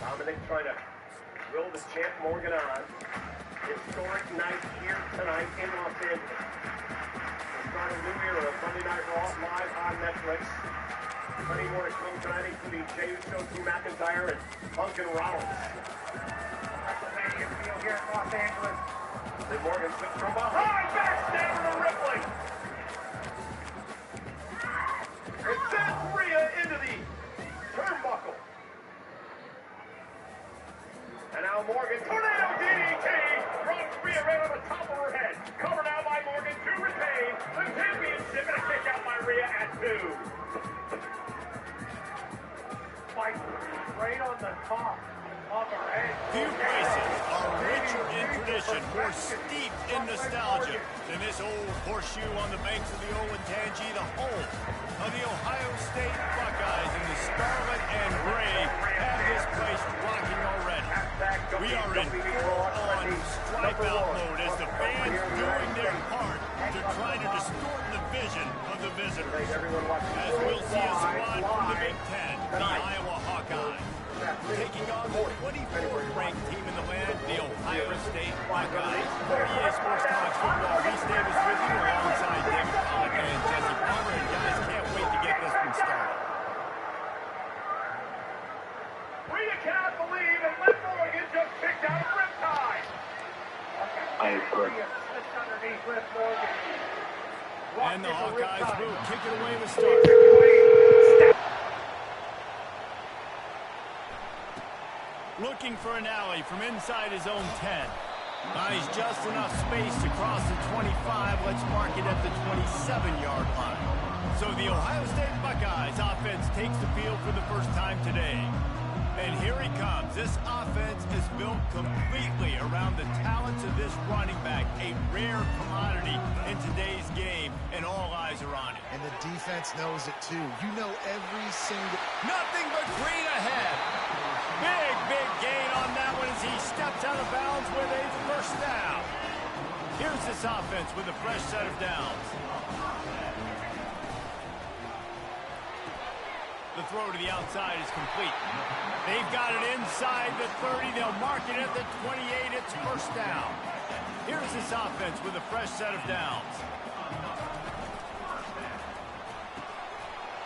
Dominic trying to roll the champ Morgan on. Historic night here tonight in Los Angeles. The start of a new era of Monday Night Raw live on Netflix. Plenty more to come tonight, including Jey Uso, Drew McIntyre, and Punk and Rollins. WrestleMania field here in Los Angeles. Then Morgan sits from behind, backstabber to Ripley. And sends Rhea into the turnbuckle. And now Morgan, tornado DDT, drops Rhea right on the top of her head. Covered out by Morgan to retain the championship, and a kick out by Rhea at 2. Spike right on the top of her head. Few places are richer in tradition, more steeped in nostalgia than this old horseshoe on the banks of the Olentangy, the home of the Ohio State Buckeyes, and the scarlet and gray have this place rocking already. We are in full-on strikeout mode as the fans doing their part to try to distort the vision of the visitors. As we'll see a squad from the Big Ten, the Iowa Hawkeyes, taking on the 24th ranked team in the land, the Ohio State Buckeyes. EA Sports College Football, Reese Davis with you alongside David Pollack and Jesse Palmer. And guys, can't wait to get this one started. Rhea cannot believe that Liv Morgan just kicked out of Riptide. I agree. And the Hawkeyes will kick it away to start. Looking for an alley from inside his own 10. He's just enough space to cross the 25. Let's mark it at the 27-yard line. So the Ohio State Buckeyes offense takes the field for the first time today. And here he comes. This offense is built completely around the talents of this running back, a rare commodity in today's game, and all eyes are on it. And the defense knows it too. You know every single... Nothing but green ahead. Big gain on that one as he steps out of bounds with a first down. Here's this offense with a fresh set of downs. The throw to the outside is complete. They've got it inside the 30. They'll mark it at the 28. It's first down. Here's this offense with a fresh set of downs.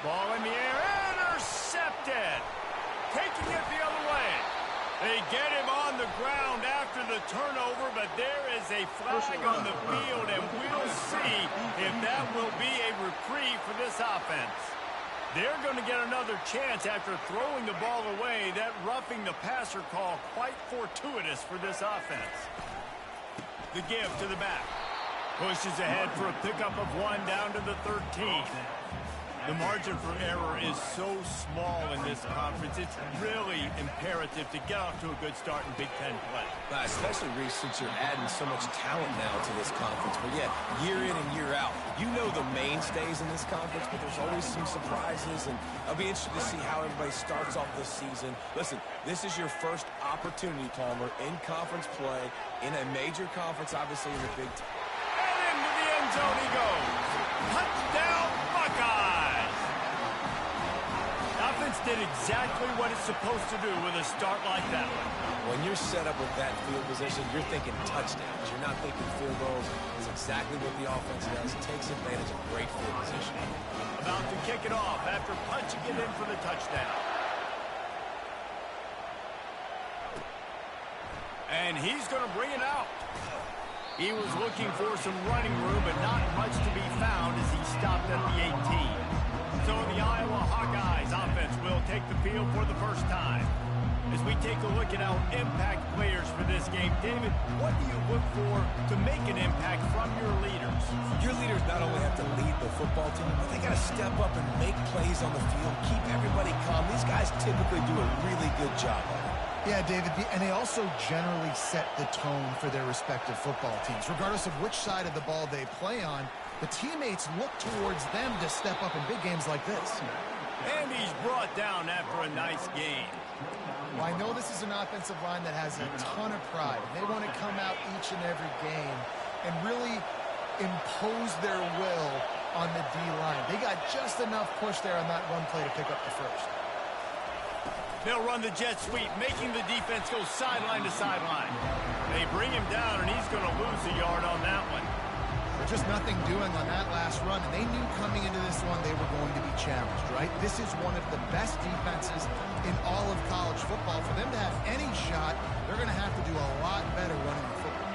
Ball in the air. Intercepted. Taking it the other way. They get him on the ground after the turnover, but there is a flag on the field, and we'll see if that will be a reprieve for this offense. They're going to get another chance after throwing the ball away. That roughing the passer call quite fortuitous for this offense. The give to the back. Pushes ahead for a pickup of 1 down to the 13. The margin for error is so small in this conference. It's really imperative to get off to a good start in Big Ten play. Especially, Reese, since you're adding so much talent now to this conference. But yeah, year in and year out, you know the mainstays in this conference, but there's always some surprises. And I'll be interested to see how everybody starts off this season. Listen, this is your first opportunity, Palmer, in conference play, in a major conference, obviously in the Big Ten. And into the end zone he goes. Touchdown, Buckeyes! Offense did exactly what it's supposed to do with a start like that one. When you're set up with that field position, you're thinking touchdowns. You're not thinking field goals. It's exactly what the offense does. It takes advantage of great field position. About to kick it off after punching it in for the touchdown. And he's going to bring it out. He was looking for some running room, but not much to be found as he stopped at the 18. So the Iowa Hawkeyes offense will take the field for the first time. As we take a look at our impact players for this game, David, what do you look for to make an impact from your leaders? Your leaders not only have to lead the football team, but they got to step up and make plays on the field, keep everybody calm. These guys typically do a really good job of it. Yeah, David, and they also generally set the tone for their respective football teams. Regardless of which side of the ball they play on, the teammates look towards them to step up in big games like this. And he's brought down after a nice game. Well, I know this is an offensive line that has a ton of pride. They want to come out each and every game and really impose their will on the D-line. They got just enough push there on that run play to pick up the first. They'll run the jet sweep, making the defense go sideline to sideline. They bring him down, and he's going to lose a yard on that one. Just nothing doing on that last run, and they knew coming into this one they were going to be challenged, right? This is one of the best defenses in all of college football. For them to have any shot, they're going to have to do a lot better running the football.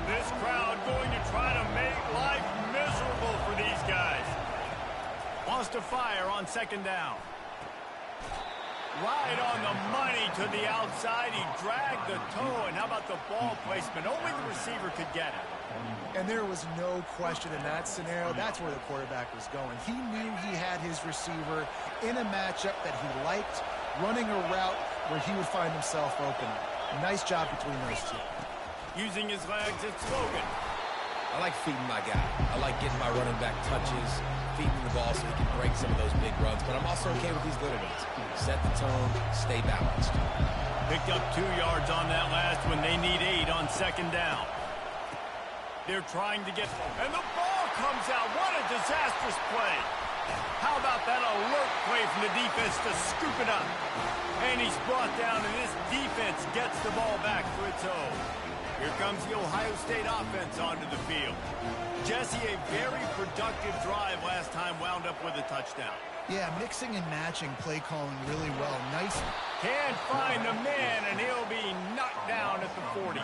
This crowd going to try to make life miserable for these guys. Wants to fire on second down. Right on the money to the outside. He dragged the toe, and how about the ball placement? Only the receiver could get it. And there was no question in that scenario. That's where the quarterback was going. He knew he had his receiver in a matchup that he liked, running a route where he would find himself open. Nice job between those two. Using his legs, it's Logan. I like feeding my guy. I like getting my running back touches, feeding the ball so he can break some of those big runs. But I'm also okay with these little ones. Set the tone, stay balanced. Picked up 2 yards on that last one. They need 8 on second down. They're trying to get... And the ball comes out. What a disastrous play. How about that alert play from the defense to scoop it up? And he's brought down, and this defense gets the ball back for its own. Here comes the Ohio State offense onto the field. Jesse, a very productive drive last time, wound up with a touchdown. Yeah, mixing and matching play calling really well. Nice. Can't find the man, and he'll be knocked down at the 40.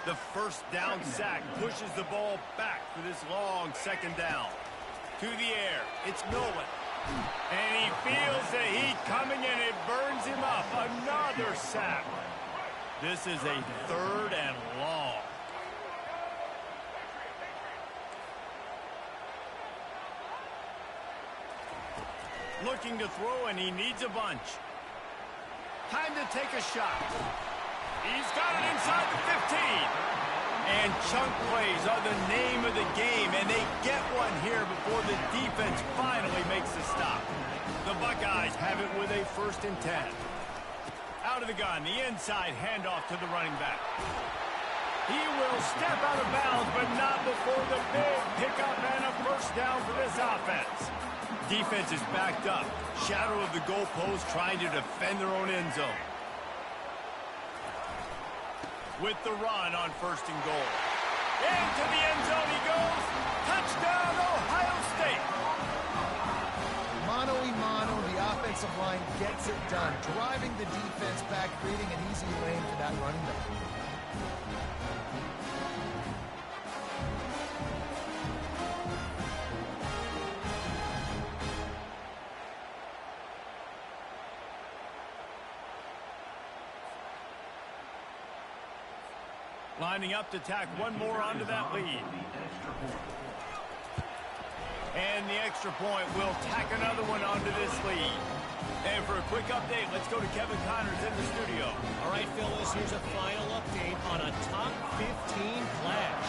The first down sack pushes the ball back for this long second down. To the air, it's Nolan. And he feels the heat coming, and it burns him up. Another sack. This is a 3rd and long. Looking to throw, and he needs a bunch. Time to take a shot. He's got it inside the 15. And chunk plays are the name of the game, and they get one here before the defense finally makes the stop. The Buckeyes have it with a 1st and 10. Out of the gun, the inside handoff to the running back. He will step out of bounds, but not before the big pickup and a first down for this offense. Defense is backed up. Shadow of the goalpost trying to defend their own end zone. With the run on 1st and goal. Into the end zone he goes. Touchdown, Ohio State. Mano a mano, the offensive line gets it done. Driving the defense back, creating an easy lane for that running back. Lining up to tack one more onto that lead. And the extra point will tack another one onto this lead. And for a quick update, let's go to Kevin Connors in the studio. All right, Phyllis, here's a final update on a top 15 clash.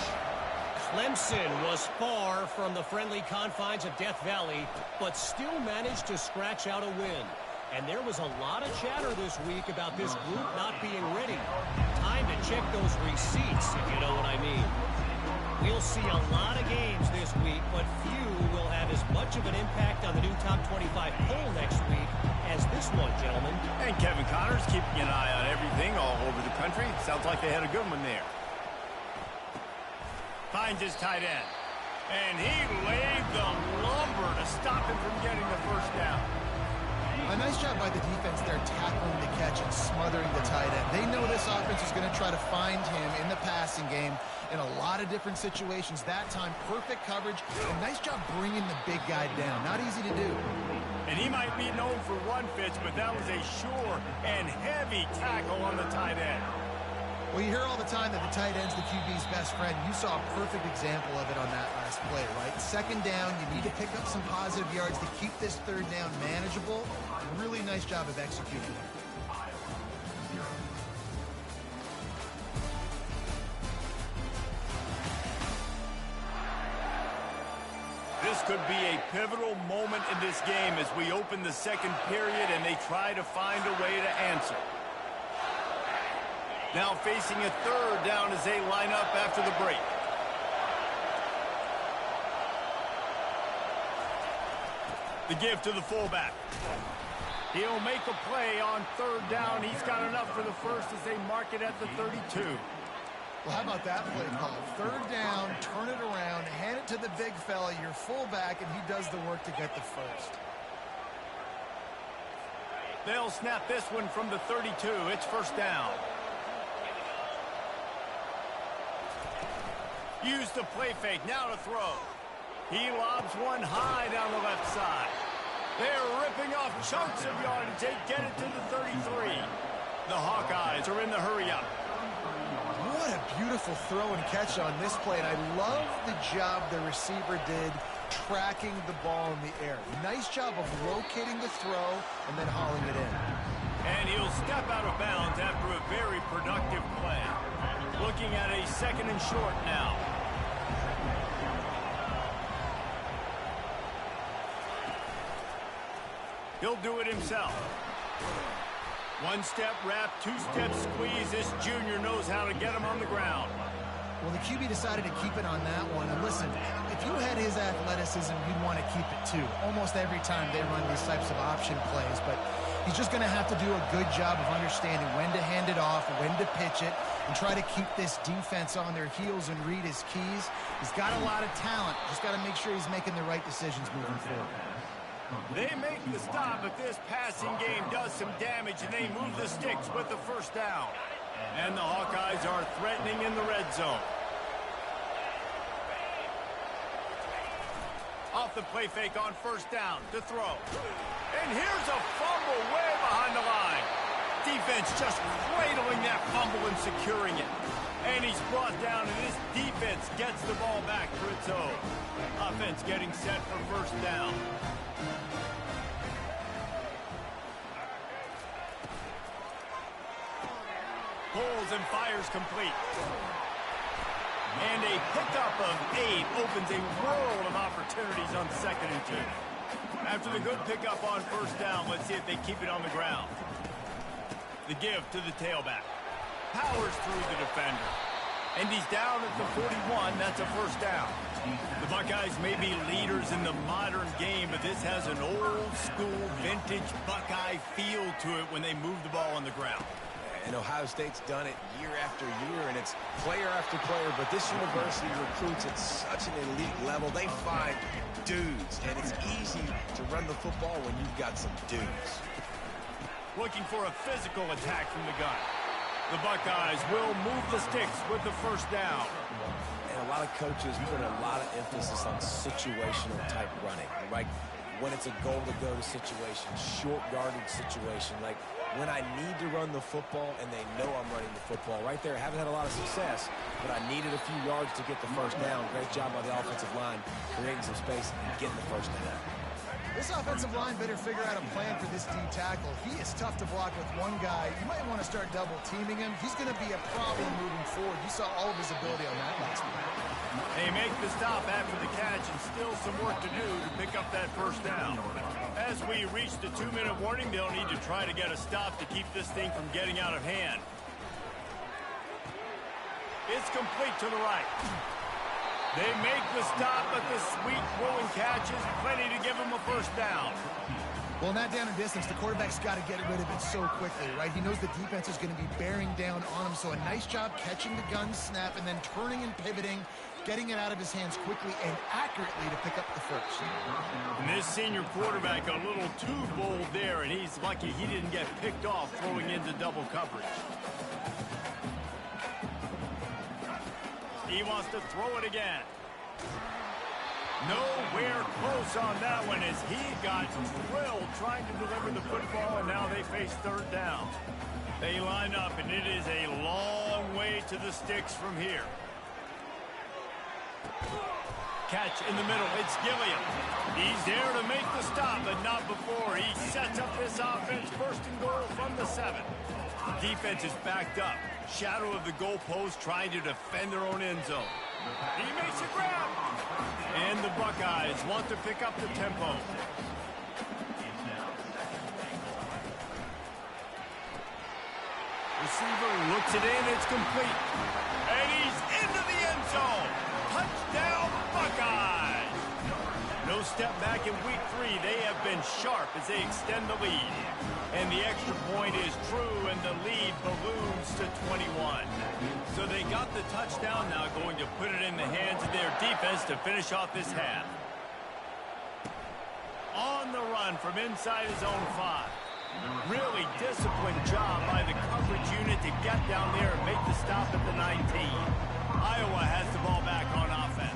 Clemson was far from the friendly confines of Death Valley, but still managed to scratch out a win. And there was a lot of chatter this week about this group not being ready. Time to check those receipts, if you know what I mean. We'll see a lot of games this week, but few will have as much of an impact on the new top 25 poll next week as this one, gentlemen. And Kevin Connors keeping an eye on everything all over the country. Sounds like they had a good one there. Finds his tight end. And he laid the lumber to stop him from getting the first down. A nice job by the defense there, tackling the catch and smothering the tight end. They know this offense is going to try to find him in the passing game in a lot of different situations. That time, perfect coverage, and nice job bringing the big guy down. Not easy to do. And he might be known for run fits, but that was a sure and heavy tackle on the tight end. Well, you hear all the time that the tight end's the QB's best friend. You saw a perfect example of it on that last play, right? Second down, you need to pick up some positive yards to keep this third down manageable. Really nice job of executing. This could be a pivotal moment in this game as we open the second period and they try to find a way to answer. Now facing a third down as they line up after the break. The give to the fullback. He'll make a play on 3rd down. He's got enough for the first as they mark it at the 32. Well, how about that play call? 3rd down, turn it around, hand it to the big fella, your fullback, and he does the work to get the first. They'll snap this one from the 32. It's 1st down. Use the play fake. Now to throw. He lobs one high down the left side. They're ripping off chunks of yardage. They get it to the 33. The Hawkeyes are in the hurry-up. What a beautiful throw and catch on this play, and I love the job the receiver did tracking the ball in the air. Nice job of locating the throw and then hauling it in. And he'll step out of bounds after a very productive play. Looking at a 2nd and short now. He'll do it himself. 1-step wrap, 2-step squeeze. This junior knows how to get him on the ground. Well, the QB decided to keep it on that one. And listen, if you had his athleticism, you'd want to keep it too. Almost every time they run these types of option plays. But he's just going to have to do a good job of understanding when to hand it off, when to pitch it, and try to keep this defense on their heels and read his keys. He's got a lot of talent. Just got to make sure he's making the right decisions moving forward. They make the stop, but this passing game does some damage, and they move the sticks with the 1st down. And the Hawkeyes are threatening in the red zone. Off the play fake on 1st down to throw. And here's a fumble way behind the line. Defense just cradling that fumble and securing it. And he's brought down, and this defense gets the ball back for its own. Offense getting set for 1st down. Pulls and fires complete. And a pickup of 8 opens a world of opportunities on 2nd and 2. After the good pickup on 1st down, let's see if they keep it on the ground. The give to the tailback. Powers through the defender. And he's down at the 41. That's a 1st down. The Buckeyes may be leaders in the modern game, but this has an old-school, vintage Buckeye feel to it when they move the ball on the ground. And Ohio State's done it year after year, and it's player after player. But this university recruits at such an elite level. They find dudes, and it's easy to run the football when you've got some dudes. Looking for a physical attack from the gun. The Buckeyes will move the sticks with the 1st down. And a lot of coaches put a lot of emphasis on situational type running, right? When it's a goal-to-go situation, short yardage situation, like when I need to run the football and they know I'm running the football. Right there, I haven't had a lot of success, but I needed a few yards to get the 1st down. Great job by the offensive line, creating some space and getting the 1st down. This offensive line better figure out a plan for this D tackle. He is tough to block with one guy. You might want to start double teaming him. He's going to be a problem moving forward. You saw all of his ability on that last play. They make the stop after the catch, and still some work to do to pick up that 1st down. As we reach the 2-minute warning, they'll need to try to get a stop to keep this thing from getting out of hand. It's complete to the right. They make the stop, but the sweet throwing catch is plenty to give them a 1st down. Well, in that down and distance, the quarterback's got to get rid of it so quickly, right? He knows the defense is going to be bearing down on him, so a nice job catching the gun snap and then turning and pivoting, getting it out of his hands quickly and accurately to pick up the 1st. And this senior quarterback a little too bold there, and he's lucky he didn't get picked off throwing into double coverage. He wants to throw it again. Nowhere close on that one as he got drilled trying to deliver the football, and now they face 3rd down. They line up, and it is a long way to the sticks from here. Catch in the middle. It's Gilliam. He's there to make the stop, but not before. He sets up this offense 1st and goal from the 7. Defense is backed up. Shadow of the goalpost trying to defend their own end zone. He makes a grab. And the Buckeyes want to pick up the tempo. Receiver looks it in. It's complete. And he's into the end zone. Touchdown, Buckeyes. No step back in week 3. They have been sharp as they extend the lead. And the extra point is true, and the lead balloons to 21. So they got the touchdown now, going to put it in the hands of their defense to finish off this half. On the run from inside his own 5. Really disciplined job by the coverage unit to get down there and make the stop at the 19. Iowa has the ball back on offense.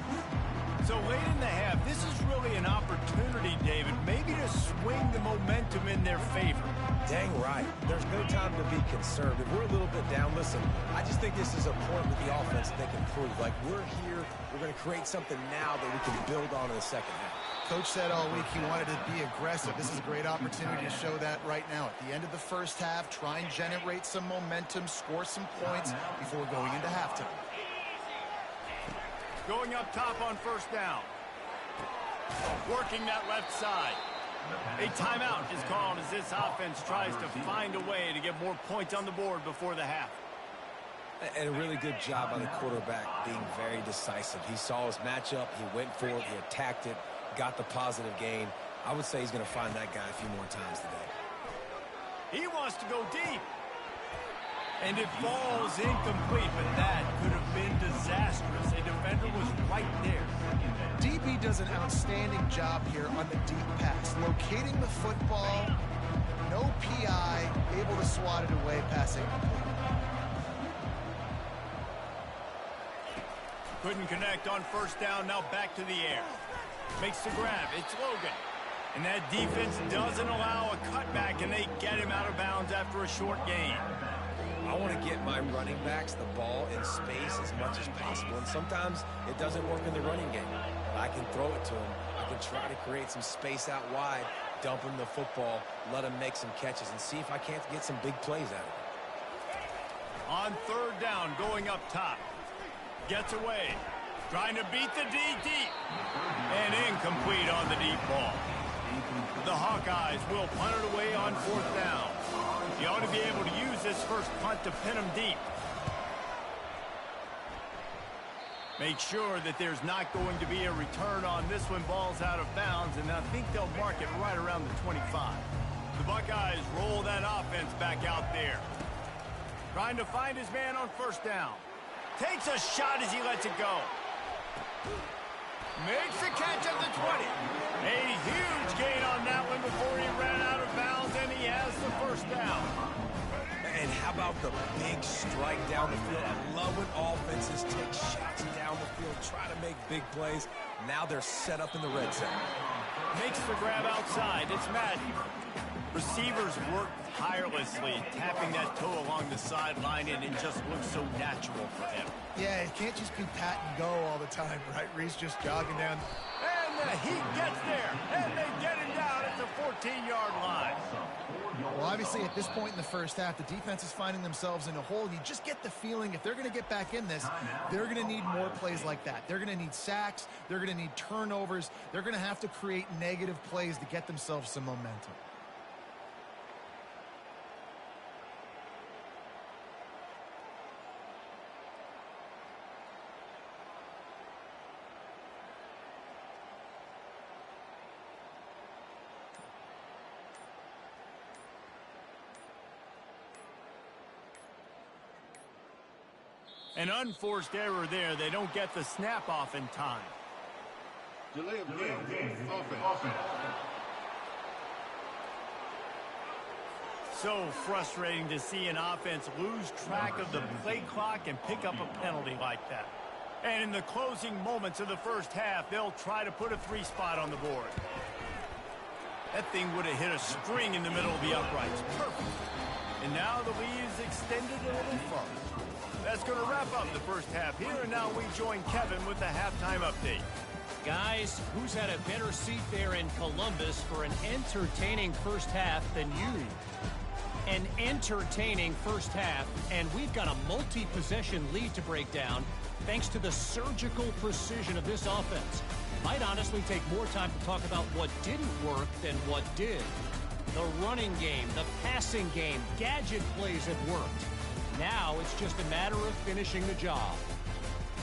So late in the half, this is really an opportunity, David, maybe to swing the momentum in their favor. Dang right. There's no time to be concerned. If we're a little bit down, listen, I just think this is a point with the offense that they can prove. Like, we're here, we're going to create something now that we can build on in the second half. Coach said all week he wanted to be aggressive. This is a great opportunity to show that right now. At the end of the first half, try and generate some momentum, score some points before going into halftime. Going up top on first down. Working that left side. A timeout is called as this offense tries to find a way to get more points on the board before the half. And a really good job by the quarterback being very decisive. He saw his matchup, he went for it, he attacked it, got the positive gain. I would say he's going to find that guy a few more times today. He wants to go deep. And it falls incomplete, but that could have been disastrous. A defender was right there. DB does an outstanding job here on the deep pass. Locating the football, no PI, able to swat it away, pass incomplete. Couldn't connect on first down, now back to the air. Makes the grab, it's Logan. And that defense doesn't allow a cutback, and they get him out of bounds after a short gain. I want to get my running backs the ball in space as much as possible, and sometimes it doesn't work in the running game. But I can throw it to them. I can try to create some space out wide, dump him the football, let him make some catches, and see if I can't get some big plays out of it. On third down, going up top. Gets away. Trying to beat the D deep. And incomplete on the deep ball. The Hawkeyes will punt it away on fourth down. You ought to be able to use this first punt to pin them deep. Make sure that there's not going to be a return on this when ball's out of bounds, and I think they'll mark it right around the 25. The Buckeyes roll that offense back out there. Trying to find his man on first down. Takes a shot as he lets it go. Makes the catch at the 20. A huge gain on that one before he ran out of bounds, and he has the first down. And how about the big strike down the field? I love when offenses take shots down the field, try to make big plays. Now they're set up in the red zone. Makes the grab outside. It's Madden. Receivers work tirelessly, tapping that toe along the sideline, and it just looks so natural for him. Yeah, it can't just be pat and go all the time, right? Reese just jogging down. And the Heat gets there, and they get him down at the 14-yard line. Well, obviously, at this point in the first half, the defense is finding themselves in a hole. You just get the feeling if they're going to get back in this, they're going to need more plays like that. They're going to need sacks. They're going to need turnovers. They're going to have to create negative plays to get themselves some momentum. An unforced error there. They don't get the snap off in time. Delay of game. Offense. So frustrating to see an offense lose track of the play clock and pick up a penalty like that. And in the closing moments of the first half, they'll try to put a 3 spot on the board. That thing would have hit a string in the middle of the uprights. Perfect. And now the lead is extended a little further. That's going to wrap up the first half here, and now we join Kevin with the halftime update. Guys, who's had a better seat there in Columbus for an entertaining first half than you? An entertaining first half, and we've got a multi-possession lead to break down thanks to the surgical precision of this offense. Might honestly take more time to talk about what didn't work than what did. The running game, the passing game, gadget plays have worked. Now it's just a matter of finishing the job.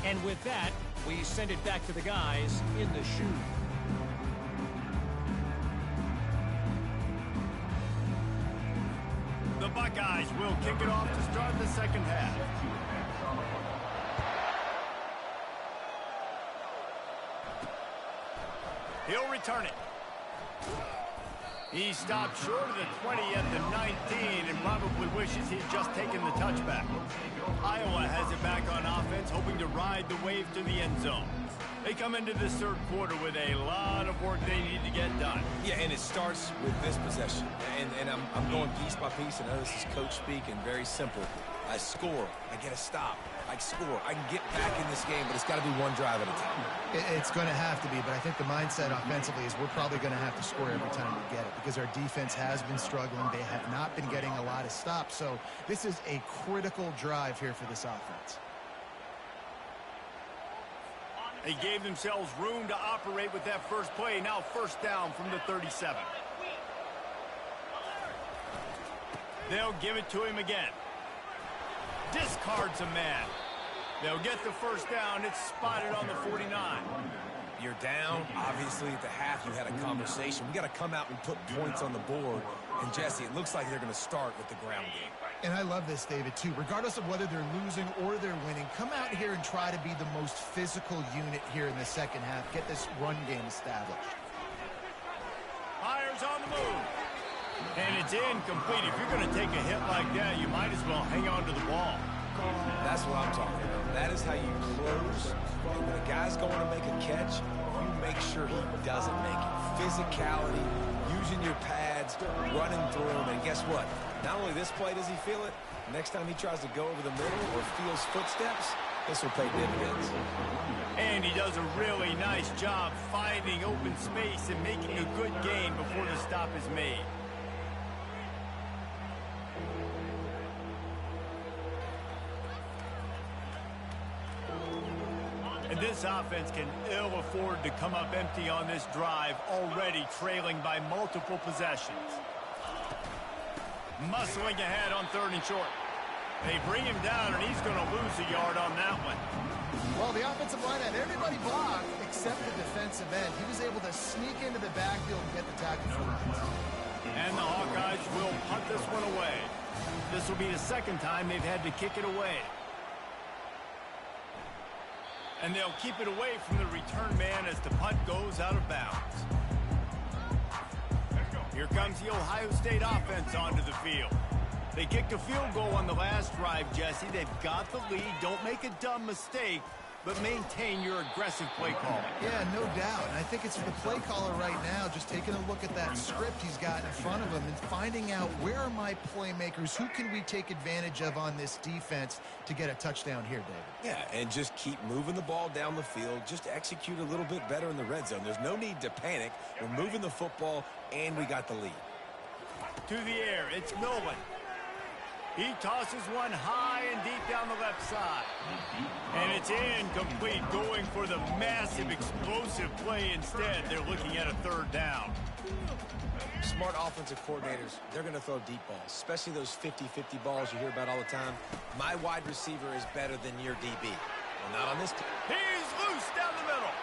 And with that, we send it back to the guys in the chute. Buckeyes will kick it off to start the second half. He'll return it. He stopped short of the 20 at the 19 and probably wishes he'd just taken the touchback. Iowa has it back on offense, hoping to ride the wave to the end zone. They come into this third quarter with a lot of work they need to get done. Yeah, and it starts with this possession. And I'm going piece by piece. I know this is coach speak and very simple. I score. I get a stop. I score. I can get back in this game, but it's got to be one drive at a time. It's going to have to be, but I think the mindset offensively is we're probably going to have to score every time we get it because our defense has been struggling. They have not been getting a lot of stops. So this is a critical drive here for this offense. They gave themselves room to operate with that first play. Now first down from the 37. They'll give it to him again. Discards a man. They'll get the first down. It's spotted on the 49. You're down. Obviously, at the half, you had a conversation. We got to come out and put points on the board. And, Jesse, it looks like they're going to start with the ground game. And I love this, David, too. Regardless of whether they're losing or they're winning, come out here and try to be the most physical unit here in the second half. Get this run game established. Fires on the move. And it's incomplete. If you're going to take a hit like that, you might as well hang on to the ball. That's what I'm talking about. That is how you close. And when a guy's going to make a catch, you make sure he doesn't make it. Physicality, using your pads, running through them. And guess what? Not only this play does he feel it, next time he tries to go over the middle or feels footsteps, this will pay dividends. And he does a really nice job finding open space and making a good gain before the stop is made. And this offense can ill afford to come up empty on this drive, already trailing by multiple possessions. Muscling ahead on 3rd and short. They bring him down, and he's going to lose a yard on that one. Well, the offensive line had everybody blocked except the defensive end. He was able to sneak into the backfield and get the tackle for him. And the Hawkeyes will punt this one away. This will be the second time they've had to kick it away. And they'll keep it away from the return man as the punt goes out of bounds. Here comes the Ohio State offense onto the field. They kicked a field goal on the last drive, Jesse. They've got the lead. Don't make a dumb mistake, but maintain your aggressive play calling. Yeah, no doubt. And I think it's the play caller right now just taking a look at that script he's got in front of him and finding out where are my playmakers, who can we take advantage of on this defense to get a touchdown here, David. Yeah, and just keep moving the ball down the field. Just execute a little bit better in the red zone. There's no need to panic. We're moving the football, and we got the lead. To the air, it's Nolan. He tosses one high and deep down the left side. And it's incomplete, going for the massive, explosive play instead. They're looking at a 3rd down. Smart offensive coordinators, they're going to throw deep balls, especially those 50-50 balls you hear about all the time. My wide receiver is better than your DB. Well, not on this team. He's loose down the middle.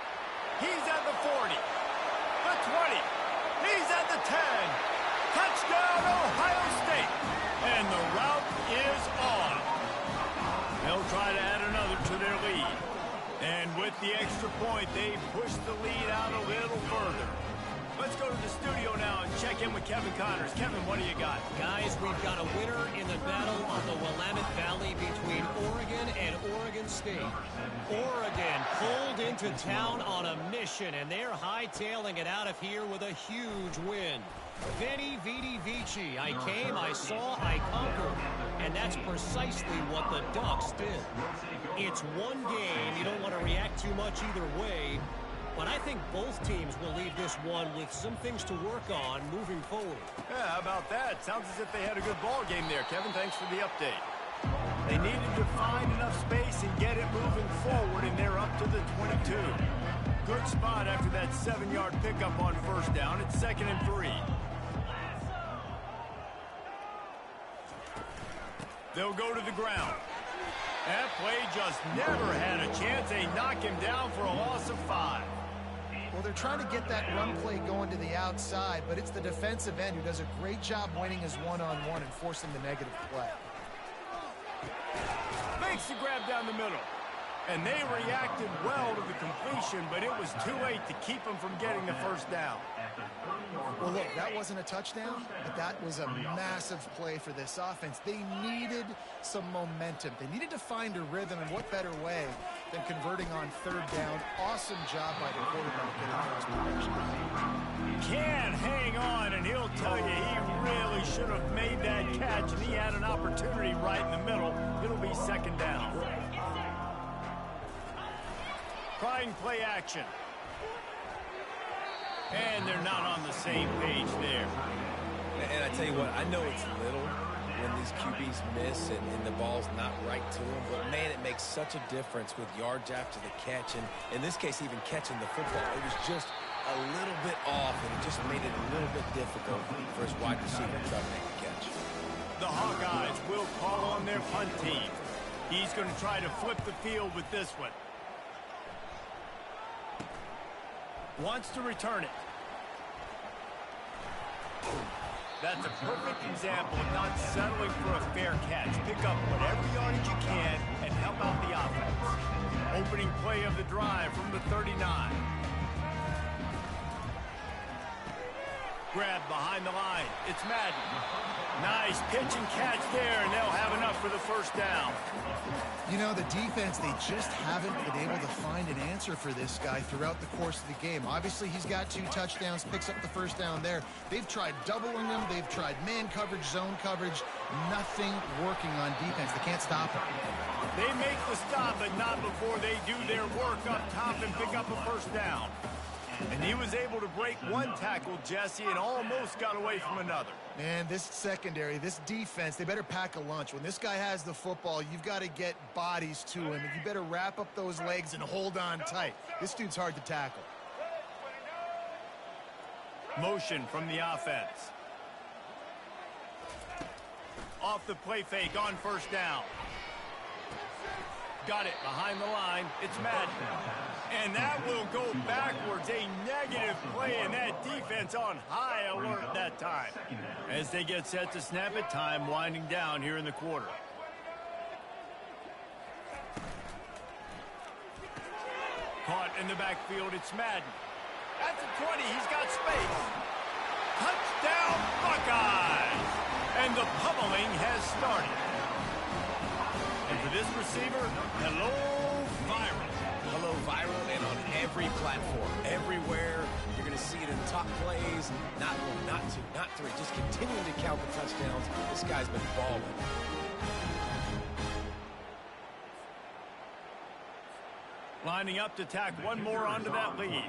He's at the 40, the 20. He's at the 10. Touchdown, Ohio State. And the route is on. They'll try to add another to their lead. And with the extra point, they push the lead out a little further. Let's go to the studio now and check in with Kevin Connors. Kevin, what do you got? Guys, we've got a winner in the battle on the Willamette Valley between Oregon and Oregon State. Oregon pulled into town on a mission, and they're hightailing it out of here with a huge win. Veni, Vidi, Vici. I came, I saw, I conquered. And that's precisely what the Ducks did. It's one game. You don't want to react too much either way. But I think both teams will leave this one with some things to work on moving forward. Yeah, how about that? Sounds as if they had a good ball game there, Kevin. Thanks for the update. They needed to find enough space and get it moving forward, and they're up to the 22. Good spot after that 7-yard pickup on 1st down. It's 2nd and 3. They'll go to the ground. That play just never had a chance. They knock him down for a loss of 5. Well, they're trying to get that run play going to the outside, but it's the defensive end who does a great job winning his one-on-one and forcing the negative play. Makes the grab down the middle. And they reacted well to the completion, but it was too late to keep them from getting the first down. Well, look, that wasn't a touchdown, but that was a massive play for this offense. They needed some momentum. They needed to find a rhythm, and what better way than converting on third down. Awesome job by the quarterback getting those progressions. Can't hang on, and he'll tell you he really should have made that catch, and he had an opportunity right in the middle. It'll be second down. Trying play action. And they're not on the same page there. And I tell you what, I know it's little when these QBs miss and the ball's not right to them, but man, it makes such a difference with yards after the catch, and in this case, even catching the football. It was just a little bit off, and it just made it a little bit difficult for his wide receiver to try to make the catch. The Hawkeyes will call on their punt team. He's going to try to flip the field with this one. Wants to return it. That's a perfect example of not settling for a fair catch. Pick up whatever yardage you can and help out the offense. Opening play of the drive from the 39. Grab behind the line. It's Madden. Nice pitch and catch there, and they'll have enough for the first down. You know, the defense, they just haven't been able to find an answer for this guy throughout the course of the game. Obviously, he's got 2 touchdowns, picks up the first down there. They've tried doubling him. They've tried man coverage, zone coverage. Nothing working on defense. They can't stop him. They make the stop, but not before they do their work up top and pick up a first down. And he was able to break one tackle, Jesse, and almost got away from another. Man, this secondary, this defense, they better pack a lunch. When this guy has the football, you've got to get bodies to him, and you better wrap up those legs and hold on tight. This dude's hard to tackle. Motion from the offense. Off the play fake on first down. Got it behind the line. It's Madden. And that will go backwards. A negative play, and that defense on high alert that time. As they get set to snap it, time winding down here in the quarter. Caught in the backfield, it's Madden. At the 20, he's got space. Touchdown, Buckeyes! And the pummeling has started. And for this receiver, hello, viral. Hello, viral, and on every platform, everywhere. You're going to see it in top plays. Not 1, not 2, not 3. Just continuing to count the touchdowns. This guy's been balling. Lining up to tack one more onto that lead.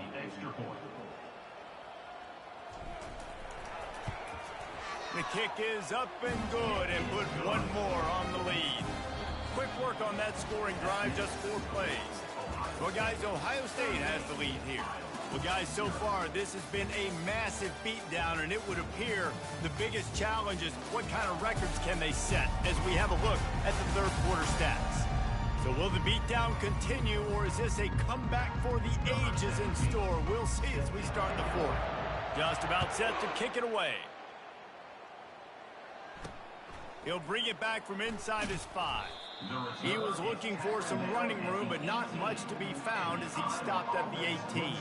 The kick is up and good, and put one more on the lead. Quick work on that scoring drive, just 4 plays. Well, guys, Ohio State has the lead here. Well, guys, so far, this has been a massive beatdown, and it would appear the biggest challenge is what kind of records can they set as we have a look at the third quarter stats. So will the beatdown continue, or is this a comeback for the ages in store? We'll see as we start the fourth. Just about set to kick it away. He'll bring it back from inside his 5. He was looking for some running room, but not much to be found as he stopped at the 18.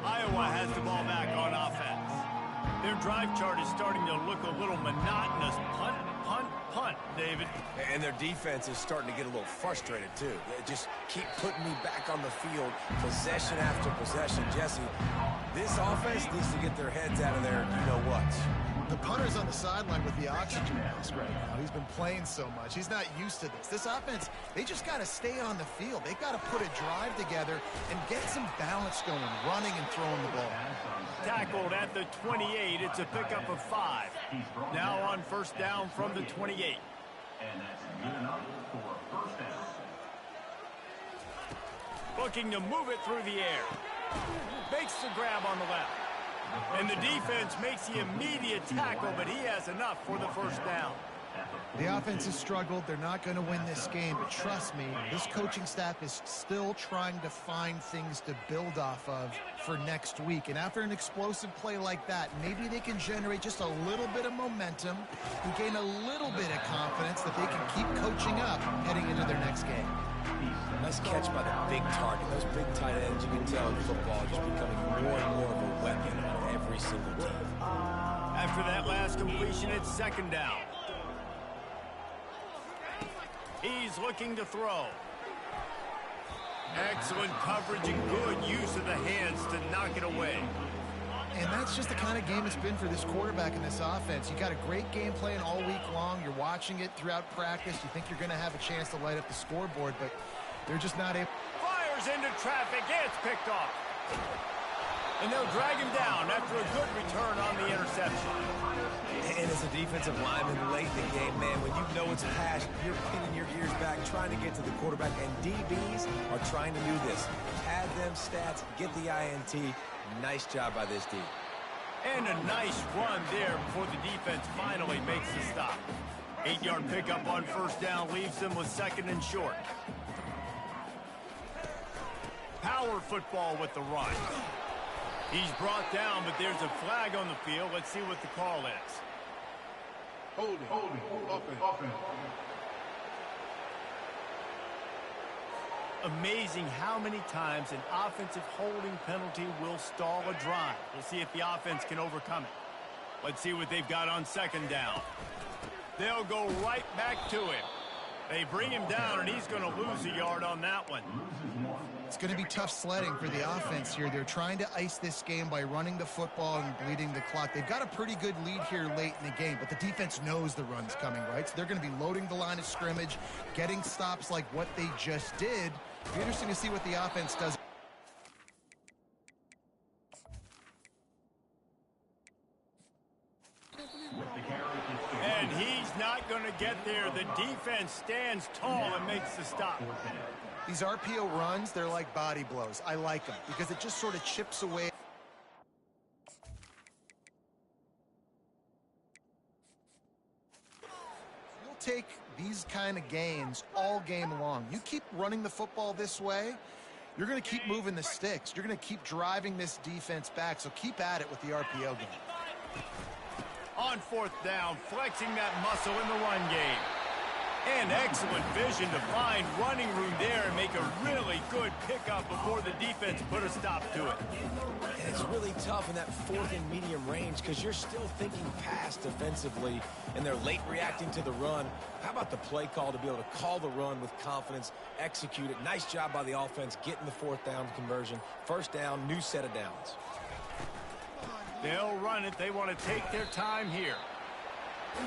Iowa has the ball back on offense. Their drive chart is starting to look a little monotonous. Punt, punt, punt, David. And their defense is starting to get a little frustrated, too. They just keep putting me back on the field, possession after possession. Jesse, this offense needs to get their heads out of there, you-know-what. The punter's on the sideline with the oxygen mask right now. He's been playing so much. He's not used to this. This offense, they just got to stay on the field. They've got to put a drive together and get some balance going, running and throwing the ball. Tackled at the 28. It's a pickup of 5. Now on first down from the 28. And that's good enough for a first down. Looking to move it through the air. Makes the grab on the left. And the defense makes the immediate tackle, but he has enough for the first down. The offense has struggled. They're not going to win this game, but trust me, this coaching staff is still trying to find things to build off of for next week. And after an explosive play like that, maybe they can generate just a little bit of momentum and gain a little bit of confidence that they can keep coaching up heading into their next game. Nice catch by the big target. Those big tight ends, you can tell in football, are just becoming more and more of a weapon on every single team. After that last completion, it's second down. He's looking to throw. Excellent coverage and good use of the hands to knock it away. And that's just the kind of game it's been for this quarterback in this offense. You got a great game plan all week long. You're watching it throughout practice. You think you're going to have a chance to light up the scoreboard, but they're just not able. Fires into traffic. It's picked off. And they'll drag him down after a good return on the interception. And as a defensive lineman late in the game, man, when you know it's pass, you're pinning your ears back, trying to get to the quarterback, and DBs are trying to do this. Add them stats, get the INT. Nice job by this D. And a nice run there before the defense finally makes the stop. 8-yard pickup on first down leaves them with second and short. Power football with the run. He's brought down, but there's a flag on the field. Let's see what the call is. Holding. Offense. Amazing how many times an offensive holding penalty will stall a drive. We'll see if the offense can overcome it. Let's see what they've got on second down. They'll go right back to him. They bring him down, and he's going to lose a yard on that one. It's going to be tough sledding for the offense here. They're trying to ice this game by running the football and bleeding the clock. They've got a pretty good lead here late in the game, but the defense knows the run's coming, right? So they're going to be loading the line of scrimmage, getting stops like what they just did. It'll be interesting to see what the offense does. And he's not going to get there. The defense stands tall and makes the stop. These RPO runs, they're like body blows. I like them because it just sort of chips away. You'll take these kind of gains all game long. You keep running the football this way, you're going to keep moving the sticks. You're going to keep driving this defense back, so keep at it with the RPO game. On fourth down, flexing that muscle in the run game. And excellent vision to find running room there and make a really good pickup before the defense put a stop to it. And it's really tough in that fourth and medium range because you're still thinking pass defensively, and they're late reacting to the run. How about the play call to be able to call the run with confidence, execute it? Nice job by the offense getting the fourth down conversion. First down, new set of downs. They'll run it. They want to take their time here.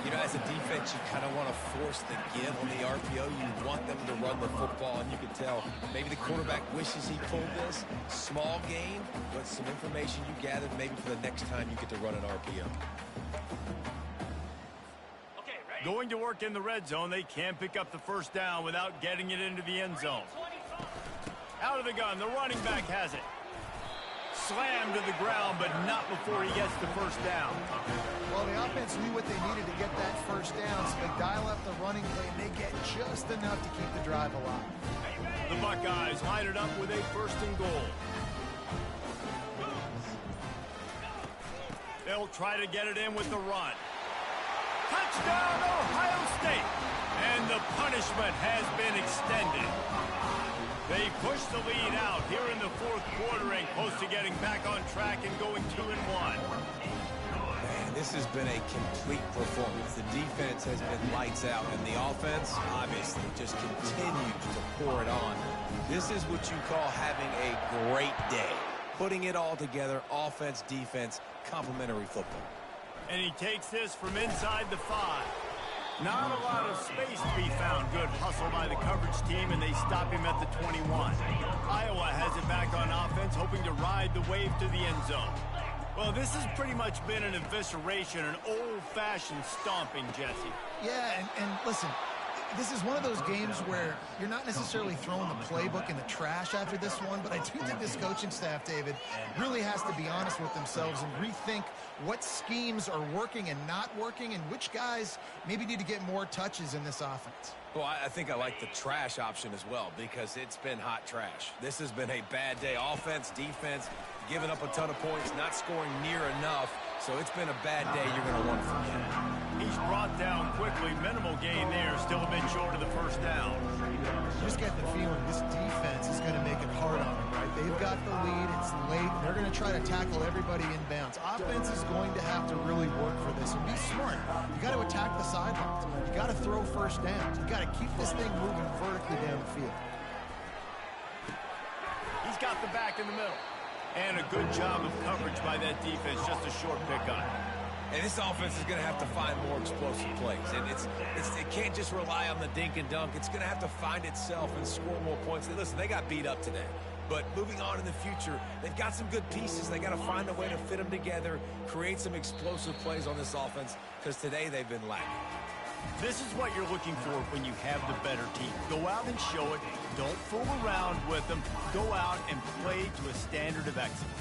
You know, as a defense, you kind of want to force the give on the RPO. You want them to run the football, and you can tell maybe the quarterback wishes he pulled this. Small gain, but some information you gathered maybe for the next time you get to run an RPO. Going to work in the red zone. They can't pick up the first down without getting it into the end zone. Out of the gun. The running back has it. Slammed to the ground, but not before he gets the first down. Well, the offense knew what they needed to get that first down, so they dial up the running play, and they get just enough to keep the drive alive. The Buckeyes line it up with a first and goal. They'll try to get it in with the run. Touchdown, Ohio State! And the punishment has been extended. They push the lead out here in the fourth quarter and close to getting back on track and going 2-1. Man, this has been a complete performance. The defense has been lights out, and the offense obviously just continues to pour it on. This is what you call having a great day. Putting it all together, offense, defense, complementary football. And he takes this from inside the 5. Not a lot of space to be found. Good hustle by the coverage team, and they stop him at the 21. Iowa has it back on offense, hoping to ride the wave to the end zone. Well, this has pretty much been an evisceration, an old-fashioned stomping, Jesse. Yeah, and listen, This is one of those games where you're not necessarily throwing the playbook in the trash after this one, but I do think this coaching staff, David, really has to be honest with themselves and rethink what schemes are working and not working and which guys maybe need to get more touches in this offense. Well, I think I like the trash option as well because it's been hot trash. This has been a bad day. Offense, defense, giving up a ton of points, not scoring near enough. So it's been a bad day you're going to want to forget. He's brought down quickly. Minimal gain there. Still a bit short of the first down. You just get the feeling this defense is going to make it hard on them, right? They've got the lead. It's late. And they're going to try to tackle everybody inbounds. Offense is going to have to really work for this and be smart. You got to attack the sidelines. You got to throw first downs. You got to keep this thing moving vertically down the field. He's got the back in the middle. And a good job of coverage by that defense. Just a short pickup. And this offense is going to have to find more explosive plays. And it can't just rely on the dink and dunk. It's going to have to find itself and score more points. Listen, they got beat up today. But moving on in the future, they've got some good pieces. They got to find a way to fit them together, create some explosive plays on this offense, because today they've been lacking. This is what you're looking for when you have the better team. Go out and show it. Don't fool around with them. Go out and play to a standard of excellence.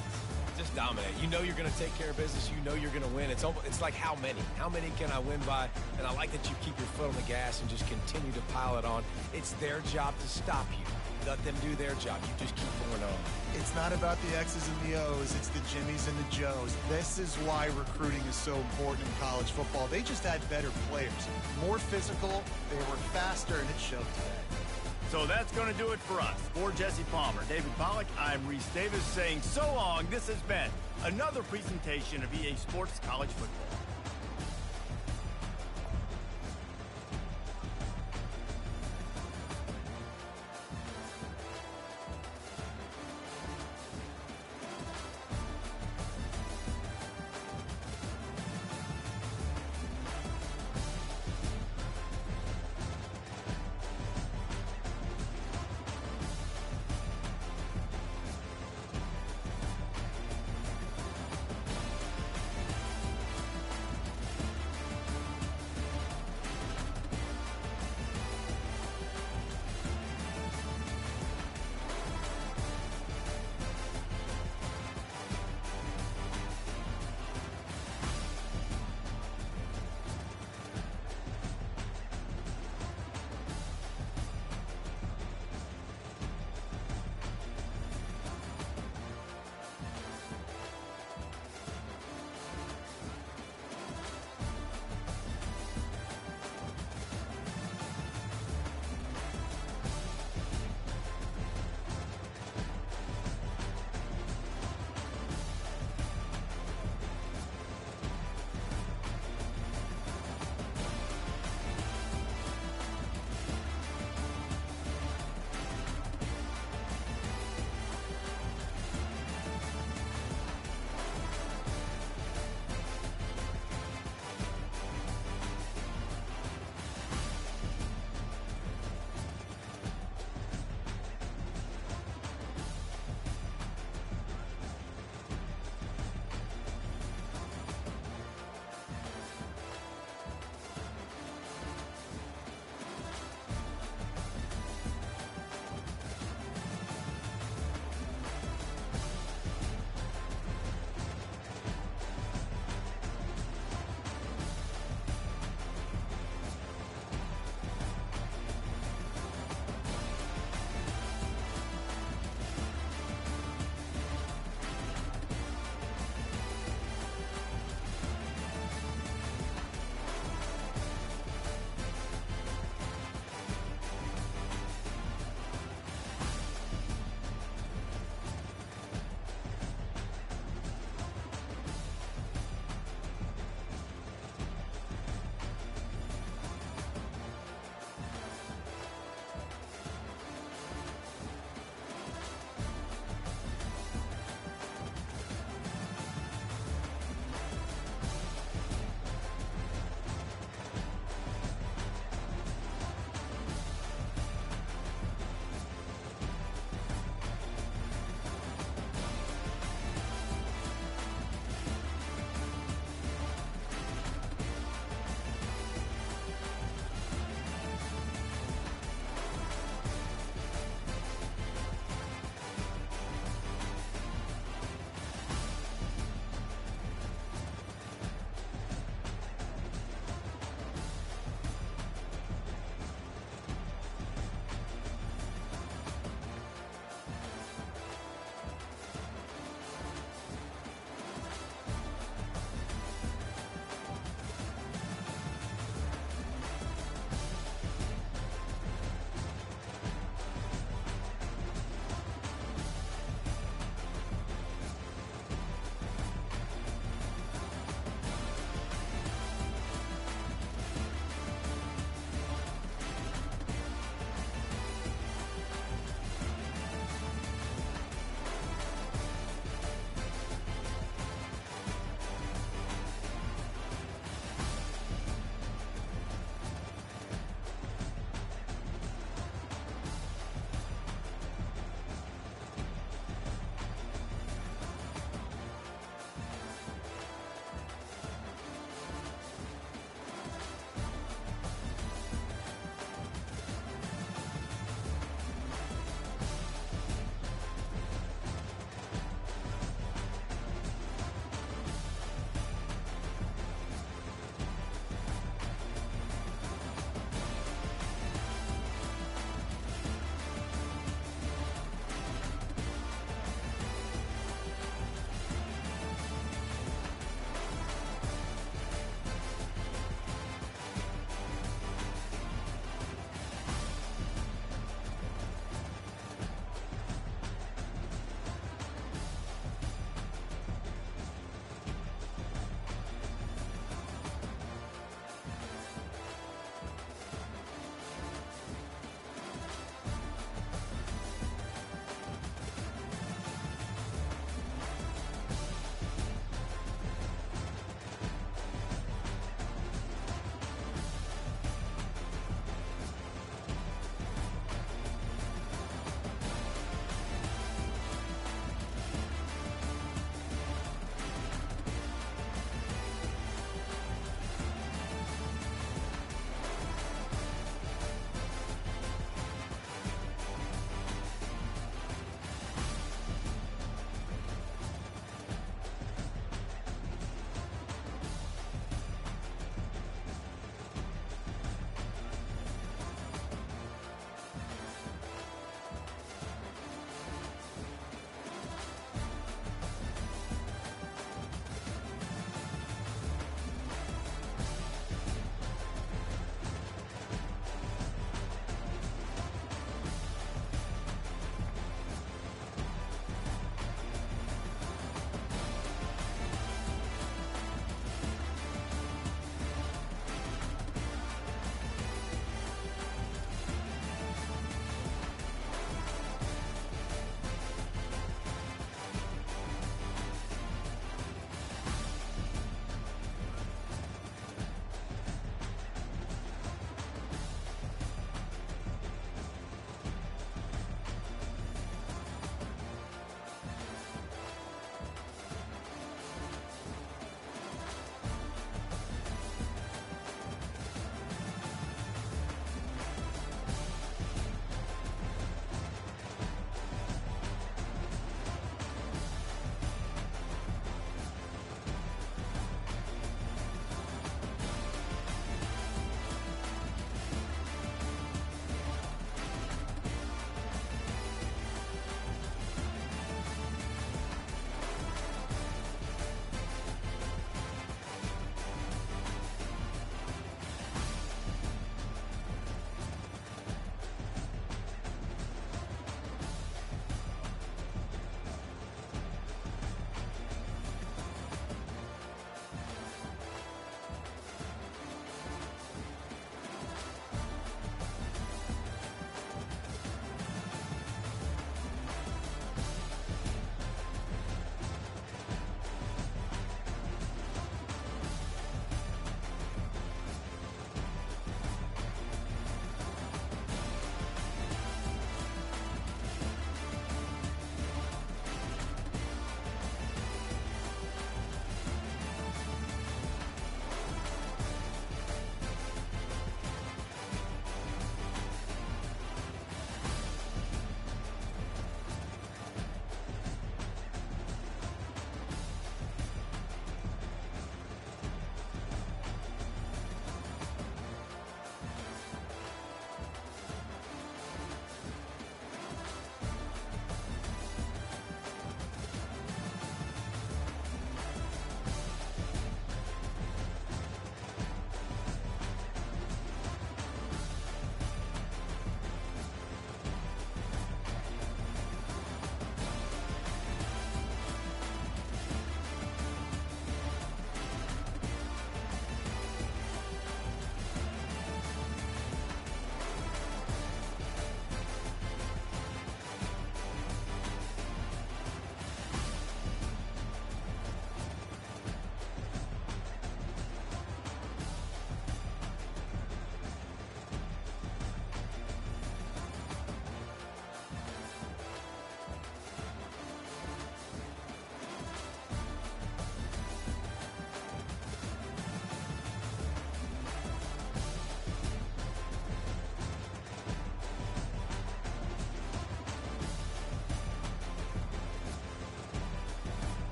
Just dominate. You know you're going to take care of business. You know you're going to win. It's like how many? How many can I win by? And I like that you keep your foot on the gas and just continue to pile it on. It's their job to stop you. Let them do their job. You just keep going on. It's not about the X's and the O's. It's the Jimmies and the Joes. This is why recruiting is so important in college football. They just had better players. More physical. They were faster, and it showed today. So that's going to do it for us. For Jesse Palmer, David Pollack, I'm Reese Davis saying so long. This has been another presentation of EA Sports College Football.